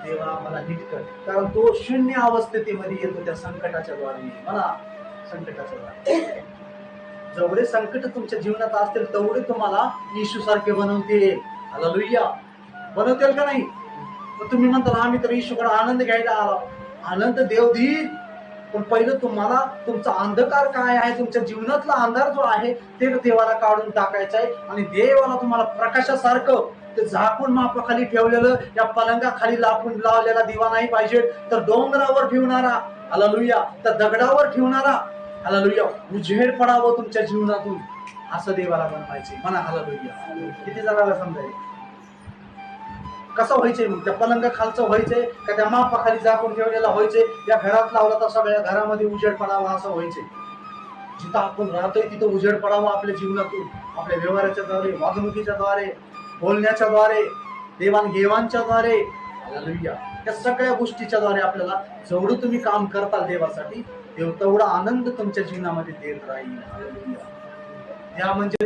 देवा मला नीट कर, कारण तो शून्य अवस्थेमध्ये येतो त्या संकटाच्या द्वारे. मला संकटाच्या द्वारे जेवढे संकट तुमच्या जीवनात असतील तेवढे तुम्हाला येशू सारखे बनवतील. हालेलुया. बनवतील का नाही? तर तुम्ही म्हणता आम्ही तर येशूकडे आनंद घ्यायला आलो. आनंद देव देईल, पण पहिलं तुम्हाला तुमचा अंधकार काय आहे, तुमच्या जीवनातला अंधार जो आहे ते देवाला काढून टाकायचा आहे. आणि देवाला तुम्हाला प्रकाशासारखं ते झाकून मापाखाली ठेवलेलं, या पलंगाखाली लापून लावलेला दिवा नाही पाहिजे, तर डोंगरावर ठेवणारा, हालेलुया, तर दगडावर ठेवणारा, हालेलुया, उजेड पडावं तुमच्या जीवनातून असं देवाला बनवायचे. म्हणा हालेलुया. किती जणांना समजायचं? कसं व्हायचंय मग? त्या पलंगा खालचं व्हायचंय का त्या मापाखाली झाकून ठेवलेला व्हायचंय? या घरात लावला तर सगळ्या घरामध्ये उजेड पडावा असं व्हायचंय. जिथं आपण राहतोय तिथं उजेड पडावा आपल्या जीवनातून, आपल्या व्यवहाराच्या द्वारे, वागणुकीच्या द्वारे, बोलण्याच्या द्वारे, देवाणघेवाणच्या द्वारे, हालेलुया, या सगळ्या गोष्टीच्या द्वारे आपल्याला जेवढं तुम्ही काम करताल देवासाठी, तेवढा आनंद तुमच्या जीवनामध्ये देत राहील. हालेलुया. या म्हणजे